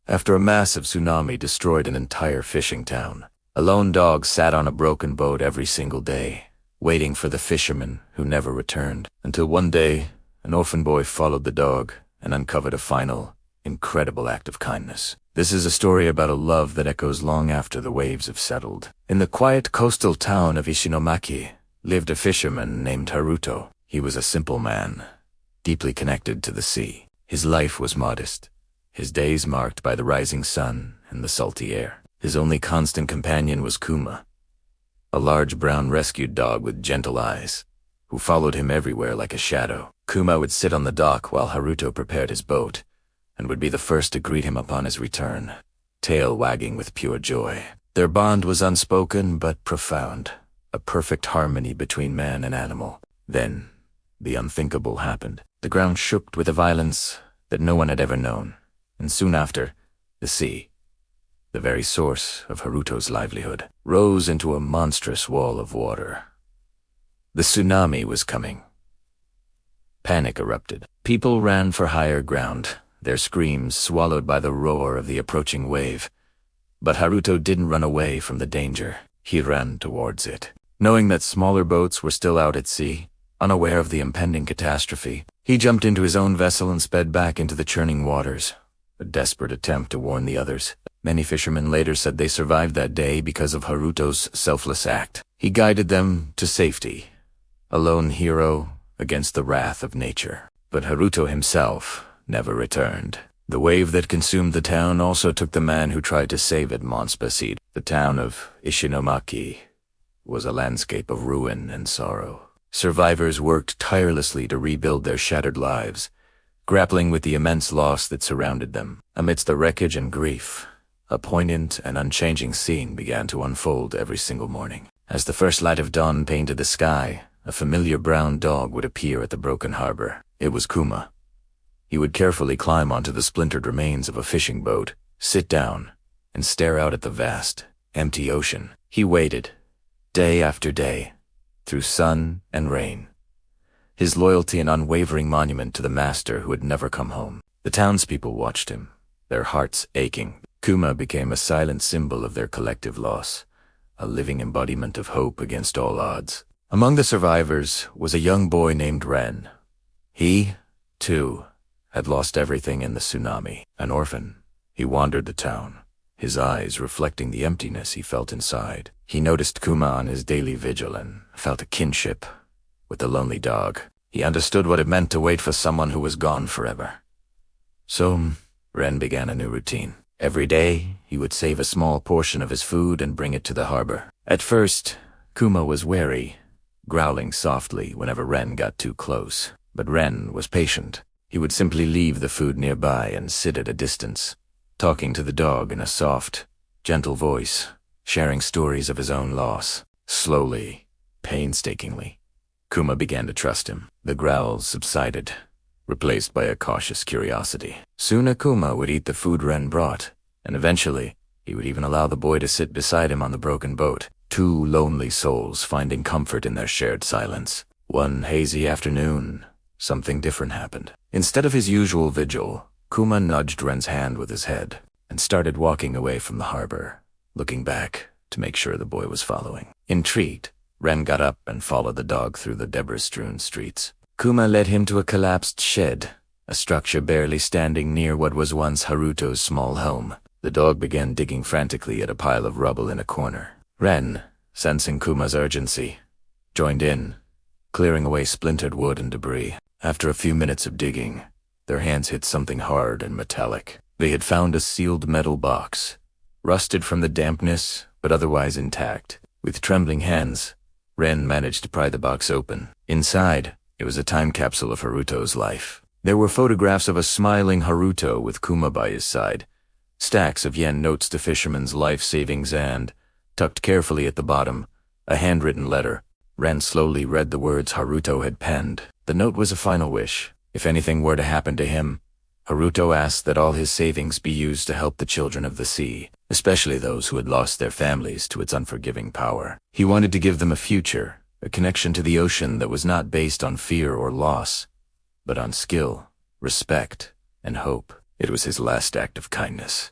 After a massive tsunami destroyed an entire fishing town, a lone dog sat on a broken boat every single day, waiting for the fisherman who never returned, until one day, an orphan boy followed the dog and uncovered a final, incredible act of kindness. This is a story about a love that echoes long after the waves have settled. In the quiet coastal town of Ishinomaki lived a fisherman named Haruto. He was a simple man, deeply connected to the sea. His life was modest, his days marked by the rising sun and the salty air. His only constant companion was Kuma, a large brown rescued dog with gentle eyes, who followed him everywhere like a shadow. Kuma would sit on the dock while Haruto prepared his boat, and would be the first to greet him upon his return, tail wagging with pure joy. Their bond was unspoken but profound, a perfect harmony between man and animal. Then, the unthinkable happened. The ground shook with a violence that no one had ever known, and soon after, the sea, the very source of Haruto's livelihood, rose into a monstrous wall of water. The tsunami was coming. Panic erupted. People ran for higher ground, their screams swallowed by the roar of the approaching wave. But Haruto didn't run away from the danger. He ran towards it. Knowing that smaller boats were still out at sea, unaware of the impending catastrophe, he jumped into his own vessel and sped back into the churning waters, a desperate attempt to warn the others. Many fishermen later said they survived that day because of Haruto's selfless act. He guided them to safety, a lone hero against the wrath of nature. But Haruto himself never returned. The wave that consumed the town also took the man who tried to save it months preceding. The town of Ishinomaki was a landscape of ruin and sorrow. Survivors worked tirelessly to rebuild their shattered lives, grappling with the immense loss that surrounded them. Amidst the wreckage and grief, a poignant and unchanging scene began to unfold every single morning. As the first light of dawn painted the sky, a familiar brown dog would appear at the broken harbor. It was Kuma. He would carefully climb onto the splintered remains of a fishing boat, sit down, and stare out at the vast, empty ocean. He waited, day after day, through sun and rain, his loyalty an unwavering monument to the master who had never come home. The townspeople watched him, their hearts aching. Kuma became a silent symbol of their collective loss, a living embodiment of hope against all odds. Among the survivors was a young boy named Ren. He, too, had lost everything in the tsunami. An orphan, he wandered the town, his eyes reflecting the emptiness he felt inside. He noticed Kuma on his daily vigil and felt a kinship with the lonely dog. He understood what it meant to wait for someone who was gone forever. So, Ren began a new routine. Every day, he would save a small portion of his food and bring it to the harbor. At first, Kuma was wary, growling softly whenever Ren got too close. But Ren was patient. He would simply leave the food nearby and sit at a distance, talking to the dog in a soft, gentle voice, sharing stories of his own loss. Slowly, painstakingly, Kuma began to trust him. The growls subsided, replaced by a cautious curiosity. Soon Kuma would eat the food Ren brought, and eventually, he would even allow the boy to sit beside him on the broken boat, two lonely souls finding comfort in their shared silence. One hazy afternoon, something different happened. Instead of his usual vigil, Kuma nudged Ren's hand with his head and started walking away from the harbor, looking back to make sure the boy was following. Intrigued, Ren got up and followed the dog through the debris-strewn streets. Kuma led him to a collapsed shed, a structure barely standing near what was once Haruto's small home. The dog began digging frantically at a pile of rubble in a corner. Ren, sensing Kuma's urgency, joined in, clearing away splintered wood and debris. After a few minutes of digging, their hands hit something hard and metallic. They had found a sealed metal box, rusted from the dampness, but otherwise intact. With trembling hands, Ren managed to pry the box open. Inside, it was a time capsule of Haruto's life. There were photographs of a smiling Haruto with Kuma by his side, stacks of yen notes to fishermen's life savings and, tucked carefully at the bottom, a handwritten letter. Ren slowly read the words Haruto had penned. The note was a final wish. If anything were to happen to him, Haruto asked that all his savings be used to help the children of the sea, especially those who had lost their families to its unforgiving power. He wanted to give them a future, a connection to the ocean that was not based on fear or loss, but on skill, respect, and hope. It was his last act of kindness.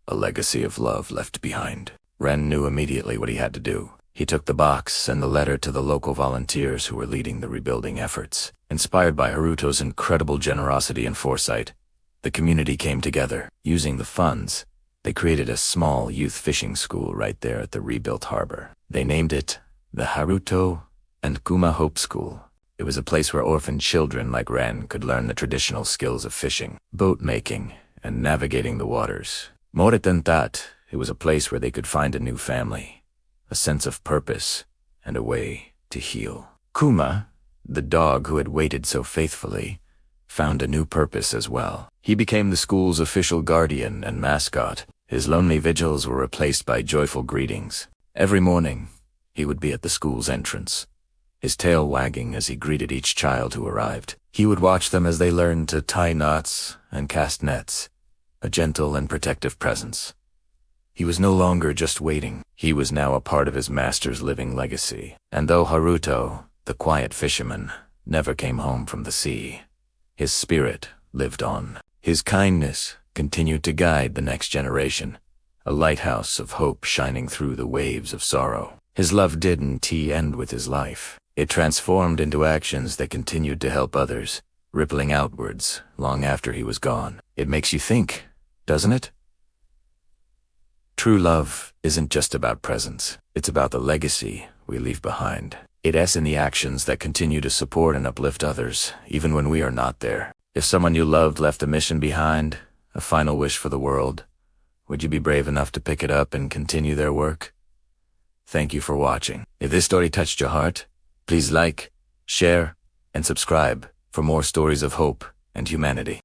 a legacy of love left behind. Ren knew immediately what he had to do. He took the box and the letter to the local volunteers who were leading the rebuilding efforts. Inspired by Haruto's incredible generosity and foresight, the community came together. Using the funds, they created a small youth fishing school right there at the rebuilt harbor. They named it the Haruto and Kuma Hope School. It was a place where orphaned children like Ren could learn the traditional skills of fishing, boat making, and navigating the waters. More than that, it was a place where they could find a new family, a sense of purpose, and a way to heal. Kuma, the dog who had waited so faithfully, found a new purpose as well. He became the school's official guardian and mascot. His lonely vigils were replaced by joyful greetings. Every morning, he would be at the school's entrance, his tail wagging as he greeted each child who arrived. He would watch them as they learned to tie knots and cast nets, a gentle and protective presence. He was no longer just waiting. He was now a part of his master's living legacy. And though Haruto, the quiet fisherman, never came home from the sea, his spirit lived on. His kindness continued to guide the next generation, a lighthouse of hope shining through the waves of sorrow. His love didn't end with his life. It transformed into actions that continued to help others, rippling outwards long after he was gone. It makes you think, doesn't it? True love isn't just about presence. It's about the legacy we leave behind. It's in the actions that continue to support and uplift others, even when we are not there. If someone you loved left a mission behind, a final wish for the world, would you be brave enough to pick it up and continue their work? Thank you for watching. If this story touched your heart, please like, share, and subscribe for more stories of hope and humanity.